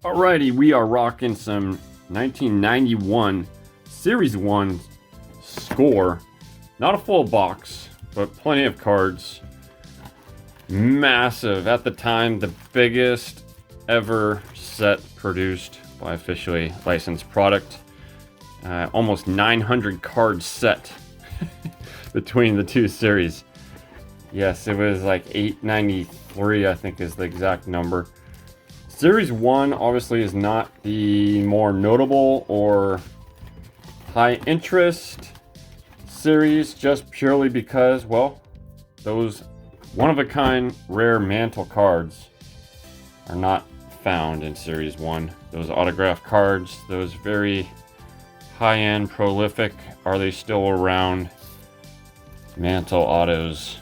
Alrighty, we are rocking some 1991 Series 1 score. Not a full box, but plenty of cards. Massive. At the time, the biggest ever set produced by officially licensed product. Almost 900 card set between the two series. Yes, it was like 893, I think is the exact number. Series 1 obviously is not the more notable or high interest series, just purely because, well, those one-of-a-kind rare mantle cards are not found in Series 1. Those autograph cards, those very high-end, prolific, are they still around? Mantle autos.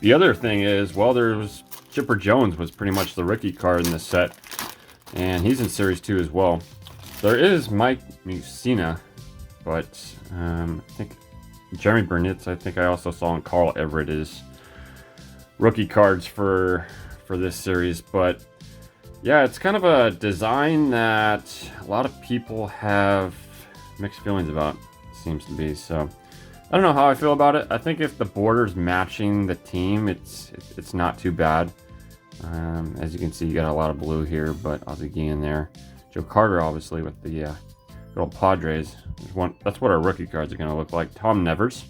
The other thing is, well, there's Chipper Jones was pretty much the rookie card in this set, and he's in Series 2 as well. There is Mike Mussina, but I think Jeremy Burnitz, I think I also saw, and Carl Everett is rookie cards for this series. But yeah, it's kind of a design that a lot of people have mixed feelings about, it seems to be. So I don't know how I feel about it. I think if the border's matching the team, it's not too bad. As you can see, you got a lot of blue here, but Ozzie Guillen there. Joe Carter, obviously, with the good old Padres. That's what our rookie cards are going to look like. Tom Nevers.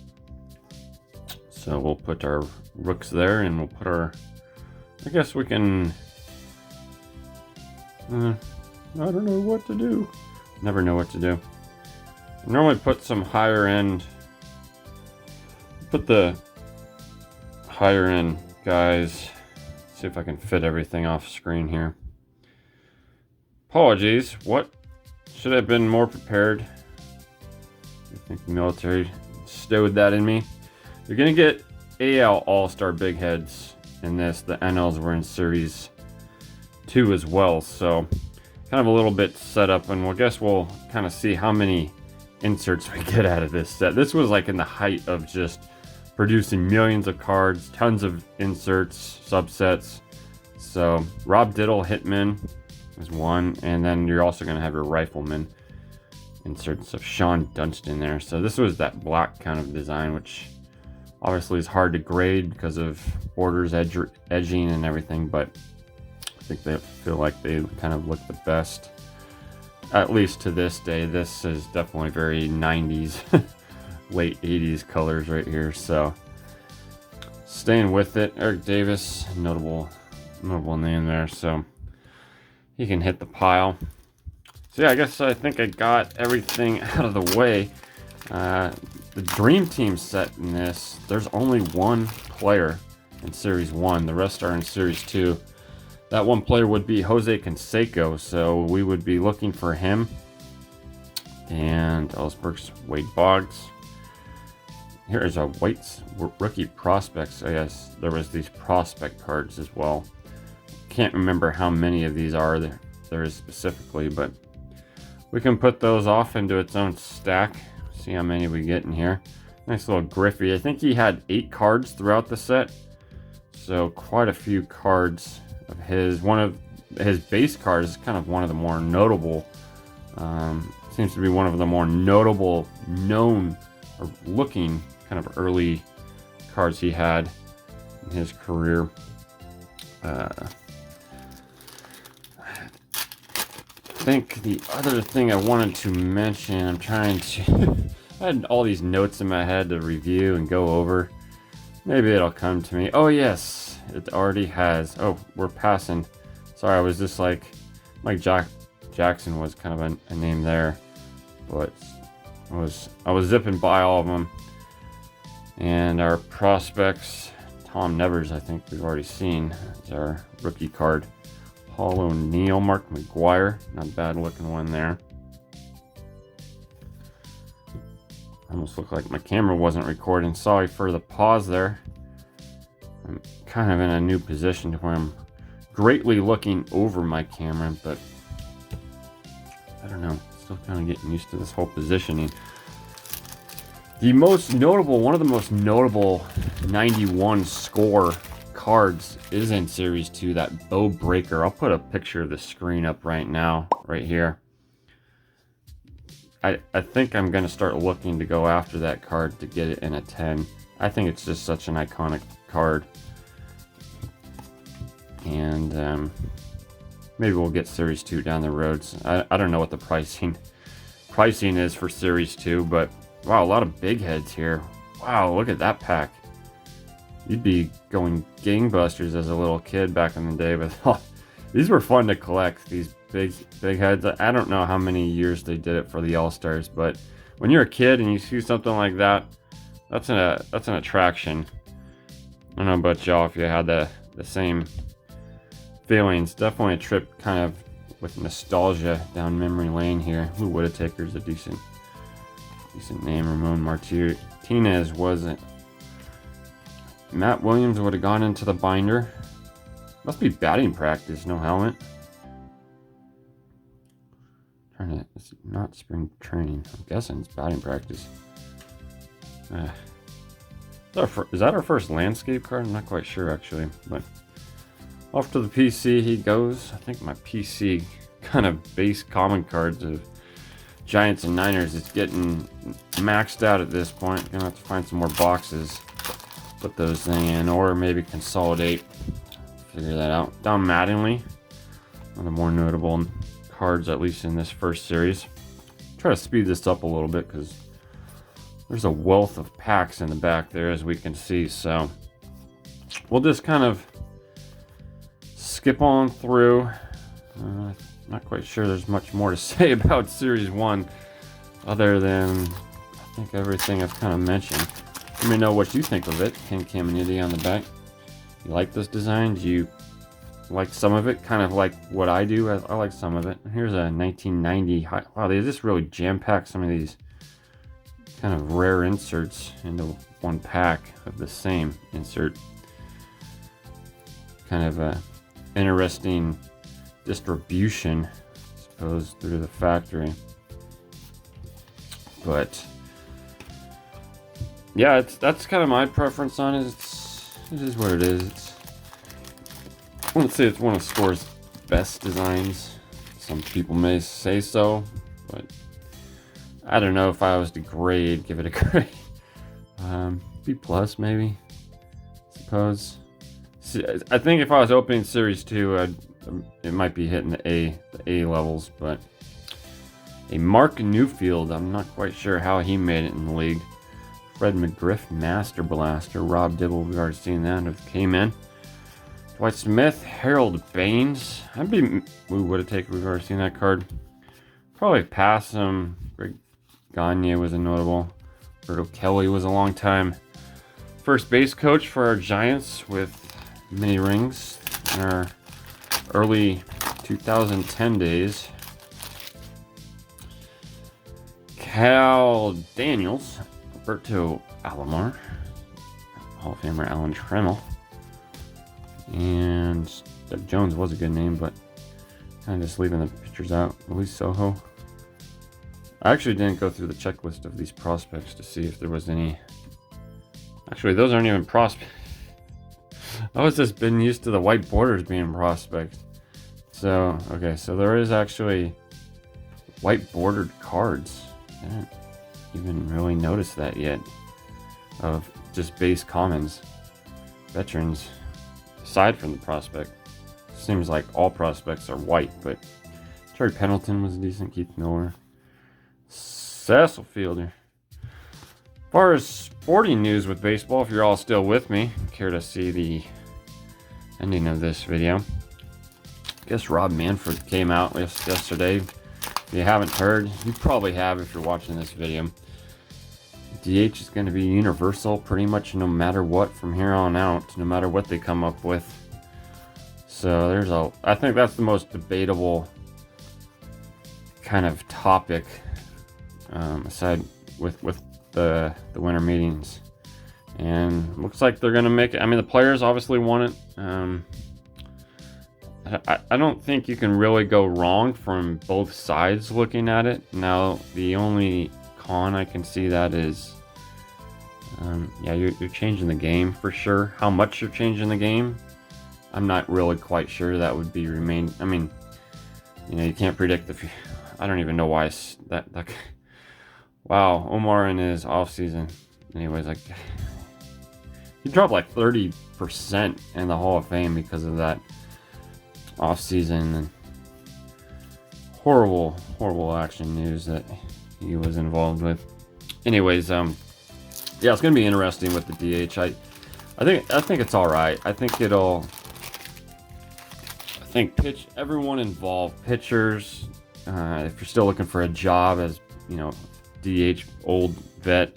So we'll put our rooks there, and we'll put our... I guess we can... I don't know what to do. Never know what to do. I normally put some higher end... Put the higher end guys. See if I can fit everything off screen here. Apologies. What should I have been more prepared? I think the military stowed that in me. You're gonna get AL All-Star big heads in this. The NLs were in Series 2 as well, so kind of a little bit set up, and I guess we'll kind of see how many inserts we get out of this set. This was like in the height of just producing millions of cards, tons of inserts, subsets. So Rob Diddle Hitman is one, and then you're also going to have your Rifleman inserts of Sean Dunston there. So this was that black kind of design, which obviously is hard to grade because of borders, edging, and everything, but I think they feel like they kind of look the best, at least to this day. This is definitely very 90s. Late 80s colors right here. So staying with it, Eric Davis, notable name there, so he can hit the pile. So yeah, I think I got everything out of the way. The Dream Team set in this, there's only one player in Series 1. The rest are in Series 2. That one player would be Jose Canseco, so we would be looking for him. And Ellsberg's Wade Boggs. Here is a White's rookie prospects. I guess there was these prospect cards as well. Can't remember how many of these are there is specifically, but we can put those off into its own stack. See how many we get in here. Nice little Griffey. I think he had 8 cards throughout the set, so quite a few cards of his. One of his base cards is kind of one of the more notable. Seems to be one of the more notable, known, or looking kind of early cards he had in his career. I think the other thing I wanted to mention, I'm trying to... I had all these notes in my head to review and go over. Maybe it'll come to me. Oh yes, it already has. Oh, we're passing. Sorry, I was just like... Mike Jackson was kind of a name there. But I was zipping by all of them. And our prospects, Tom Nevers, I think we've already seen. It's our rookie card. Paul O'Neill, Mark McGuire, not a bad looking one there. Almost looked like my camera wasn't recording. Sorry for the pause there. I'm kind of in a new position where I'm greatly looking over my camera, but I don't know. Still kind of getting used to this whole positioning. One of the most notable 91 score cards is in Series 2, that Bow Breaker. I'll put a picture of the screen up right now, right here. I think I'm going to start looking to go after that card to get it in a 10. I think it's just such an iconic card. And maybe we'll get Series 2 down the road. I don't know what the pricing is for Series 2, but wow, a lot of big heads here. Wow, look at that pack. You'd be going gangbusters as a little kid back in the day, but these were fun to collect, these big heads. I don't know how many years they did it for the All-Stars, but when you're a kid and you see something like that, that's an attraction. I don't know about y'all if you had the same feelings. Definitely a trip kind of with nostalgia down memory lane here. Ooh, Whittaker's a decent name. Ramon Martinez wasn't. Matt Williams would have gone into the binder. Must be batting practice, no helmet. It's not spring training. I'm guessing it's batting practice. Is that our first landscape card? I'm not quite sure actually. But off to the PC he goes. I think my PC kind of base common cards of Giants and Niners is getting maxed out at this point. Gonna have to find some more boxes. Put those in, or maybe consolidate. Figure that out. Don Mattingly, one of the more notable cards, at least in this first series. Try to speed this up a little bit because there's a wealth of packs in the back there, as we can see. So we'll just kind of skip on through. Not quite sure there's much more to say about Series 1 other than I think everything I've kind of mentioned. Let me know what you think of it. Ken Caminiti on the back. You like this design? Do you like some of it? Kind of like what I do. I like some of it. Here's a 1990. Wow, they just really jam-packed some of these kind of rare inserts into one pack of the same insert. Kind of a interesting distribution, I suppose, through the factory. But yeah, that's kind of my preference on it. It is what it is. I wouldn't say it's one of Score's best designs. Some people may say so, but I don't know if I was to grade, give it a grade. B plus maybe, I suppose. See, I think if I was opening Series 2, it might be hitting the A levels, but a Mark Newfield, I'm not quite sure how he made it in the league. Fred McGriff, Master Blaster. Rob Dibble, we've already seen that with K-Men. Dwight Smith, Harold Baines. We would have taken, we've already seen that card. Probably pass him. Greg Gagne was a notable. Roberto Kelly was a long time first base coach for our Giants with many rings in our early 2010 days. Cal Daniels. Roberto Alomar, Hall of Famer Alan Trammell, and Doug Jones was a good name, but kind of just leaving the pictures out. Luis Soho. I actually didn't go through the checklist of these prospects to see if there was any. Actually, those aren't even prospects. I was just been used to the white borders being prospects. So, okay, so there is actually white bordered cards. I didn't even really notice that yet, of just base commons. Veterans, aside from the prospect, seems like all prospects are white, but Terry Pendleton was decent. Keith Miller, Cecil Fielder. As far as sporting news with baseball, if you're all still with me, care to see the ending of this video. I guess Rob Manfred came out yesterday. If you haven't heard, you probably have if you're watching this video. DH is going to be universal pretty much no matter what from here on out, no matter what they come up with. So I think that's the most debatable kind of topic, aside with the winter meetings. And looks like they're going to make it. I mean, the players obviously want it. I don't think you can really go wrong from both sides looking at it. Now, the only con I can see that is Yeah, you're changing the game for sure. How much you're changing the game, I'm not really quite sure. That would be remain. I mean, you can't predict the. I don't even know why that. Wow, Omar in his off season. Anyways, like he dropped like 30% in the Hall of Fame because of that off season and horrible action news that he was involved with. Anyways, yeah, it's gonna be interesting with the DH. I think it's all right. I think everyone involved, pitchers. If you're still looking for a job as DH old vet,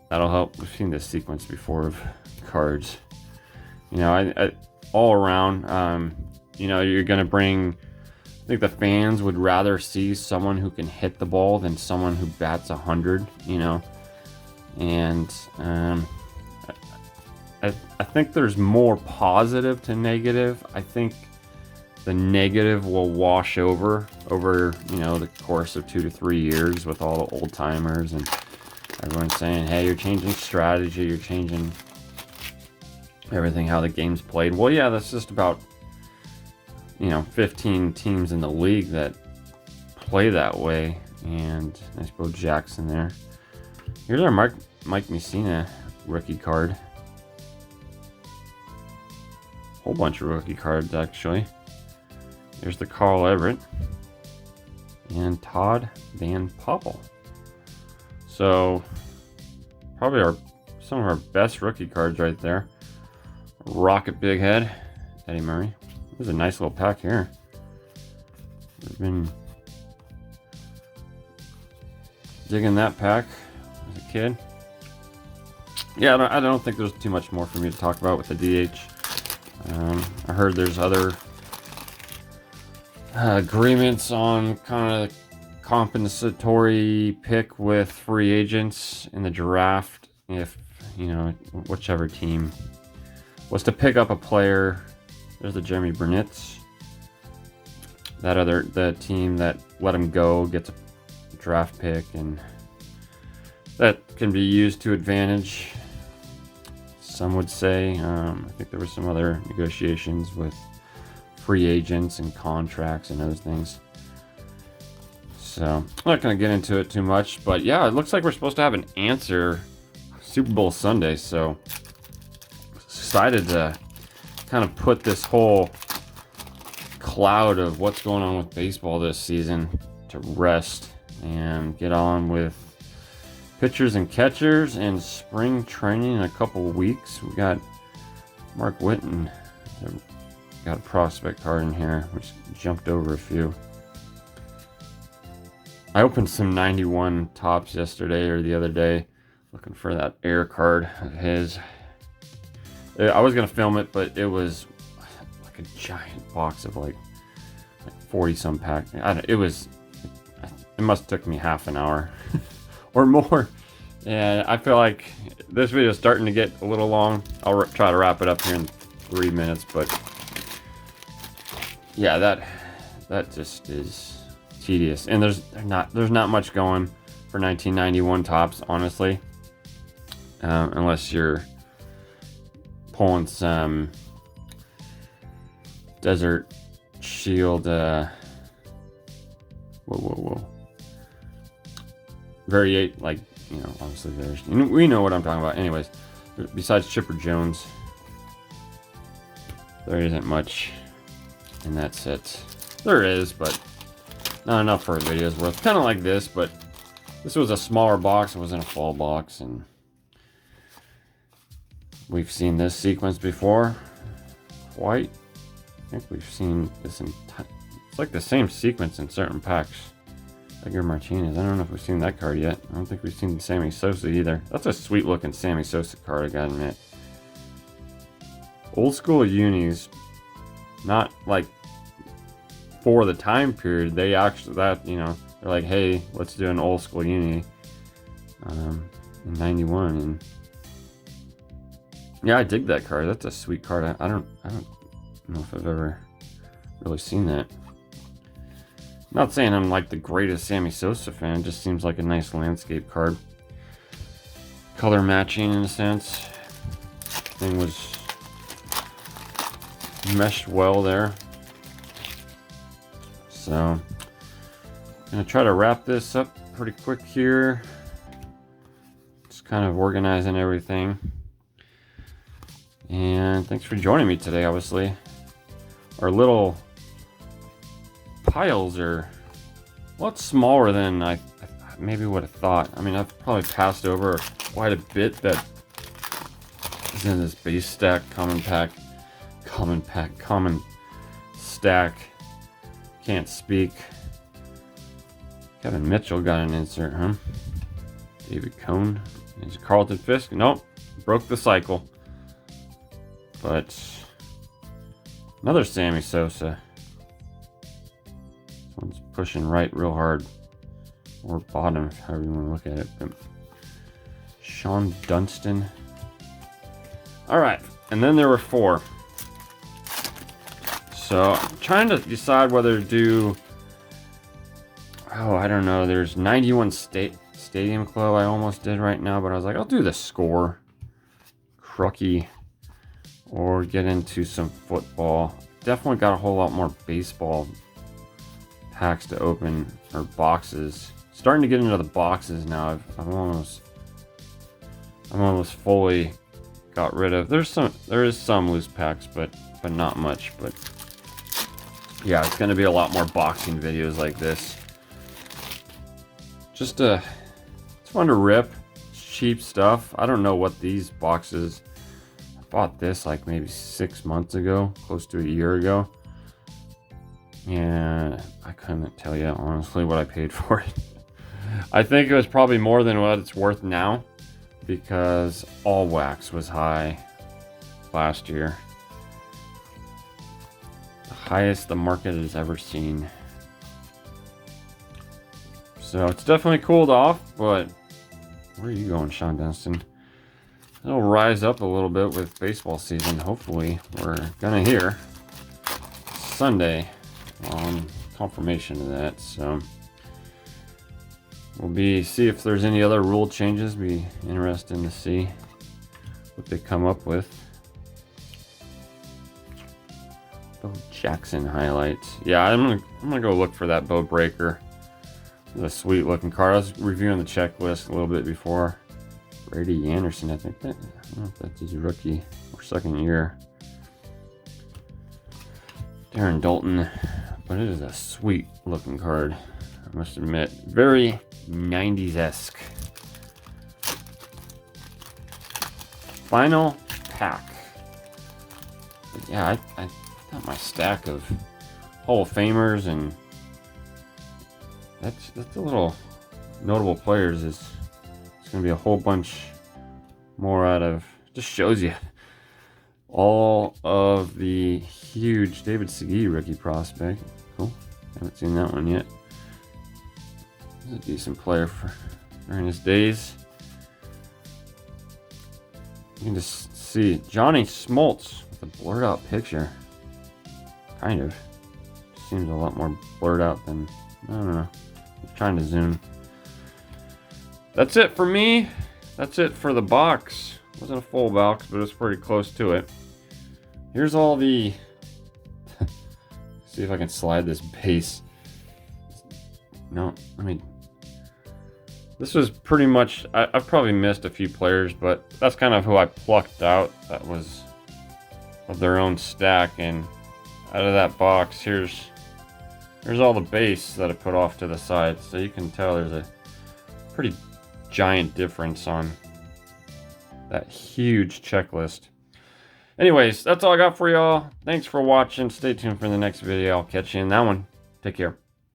that'll help. We've seen this sequence before of cards. I all around. You're gonna bring. I think the fans would rather see someone who can hit the ball than someone who bats 100. And I think there's more positive to negative. I think the negative will wash over the course of 2 to 3 years with all the old timers and everyone saying, hey, you're changing strategy, you're changing everything, how the game's played. Well, yeah, that's just about 15 teams in the league that play that way. And nice Bo Jackson there. Here's our Mike Mussina rookie card. Whole bunch of rookie cards actually. There's the Carl Everett and Todd Van Poppel. So probably some of our best rookie cards right there. Rocket Big Head, Eddie Murray. This is a nice little pack here. I've been digging that pack as a kid. Yeah, I don't think there's too much more for me to talk about with the DH. I heard there's other agreements on kind of compensatory pick with free agents in the draft if whichever team was to pick up a player. There's the Jeremy Burnitz. The team that let him go gets a draft pick, and that can be used to advantage, some would say. I think there were some other negotiations with free agents and contracts and other things. So I'm not going to get into it too much, but yeah, it looks like we're supposed to have an answer Super Bowl Sunday. So excited to kind of put this whole cloud of what's going on with baseball this season to rest and get on with pitchers and catchers and spring training in a couple of weeks. We got Mark Whitten. Got a prospect card in here, which jumped over a few. I opened some 91 tops yesterday or the other day, looking for that air card of his. I was gonna film it, but it was like a giant box of like 40 some pack. It must have took me half an hour or more, and I feel like this video is starting to get a little long. I'll try to wrap it up here in 3 minutes, but yeah, that just is tedious, and there's not much going for 1991 tops, honestly, unless you're pulling some Desert Shield. Variate, like, obviously we know what I'm talking about. Anyways, besides Chipper Jones, there isn't much in that set. There is, but not enough for a video's worth. Kind of like this, but this was a smaller box. It was in a fall box, and we've seen this sequence before. I think we've seen this it's like the same sequence in certain packs. Edgar Martinez. I don't know if we've seen that card yet. I don't think we've seen Sammy Sosa either. That's a sweet looking Sammy Sosa card, I gotta admit. Old school unis, not like for the time period. They actually, they're like, hey, let's do an old school uni in 91. And yeah, I dig that card. That's a sweet card. I don't know if I've ever really seen that. Not saying I'm like the greatest Sammy Sosa fan, it just seems like a nice landscape card. color matching in a sense. Thing was meshed well there. So I'm gonna try to wrap this up pretty quick here. Just kind of organizing everything. And thanks for joining me today. Obviously, our little piles are a lot smaller than I maybe would have thought. I mean, I've probably passed over quite a bit that is in this base stack, common stack. Can't speak. Kevin Mitchell got an insert, huh? David Cone. Is it Carlton Fisk? Nope. Broke the cycle. But another Sammy Sosa. This one's pushing right real hard. Or bottom, however you want to look at it. But Sean Dunston. Alright, and then there were 4. So I'm trying to decide whether to do, I don't know, there's 91 Stadium Club I almost did right now, but I was like, I'll do the Score, Crucky, or get into some football. Definitely got a whole lot more baseball packs to open, or boxes. Starting to get into the boxes now. I'm almost fully got rid of. There is some loose packs, but not much. But yeah, it's going to be a lot more boxing videos like this. Just it's fun to rip. It's cheap stuff. I don't know what these boxes. I bought this like maybe 6 months ago, close to a year ago. And I couldn't tell you honestly what I paid for it. I think it was probably more than what it's worth now, because all wax was high last year. The highest the market has ever seen. So it's definitely cooled off, but where are you going, Sean Dunston? It'll rise up a little bit with baseball season, hopefully. We're gonna hear Sunday on confirmation of that, so we'll see if there's any other rule changes. Be interesting to see what they come up with. Bo Jackson highlights. Yeah, I'm gonna go look for that Bo Breaker. It's a sweet looking card. I was reviewing the checklist a little bit before. Brady Anderson, I don't know if that's his rookie or second year. Darren Dalton, but it is a sweet looking card, I must admit. Very 90s-esque. Final pack. But yeah, I got my stack of Hall of Famers, and that's a little notable players. It's going to be a whole bunch more out of, just shows you all of the huge David Segui rookie prospect. Cool. Haven't seen that one yet. He's a decent player for during his days. You can just see Johnny Smoltz with a blurred out picture. Kind of. Seems a lot more blurred out than, I don't know. I'm trying to zoom. That's it for me. That's it for the box. Wasn't a full box, but it was pretty close to it. Here's all the... see if I can slide this base. No, I mean... this was pretty much... I've probably missed a few players, but that's kind of who I plucked out. That was of their own stack, and out of that box, here's all the base that I put off to the side. So you can tell there's a pretty giant difference on that huge checklist. Anyways, that's all I got for y'all. Thanks for watching. Stay tuned for the next video. I'll catch you in that one. Take care.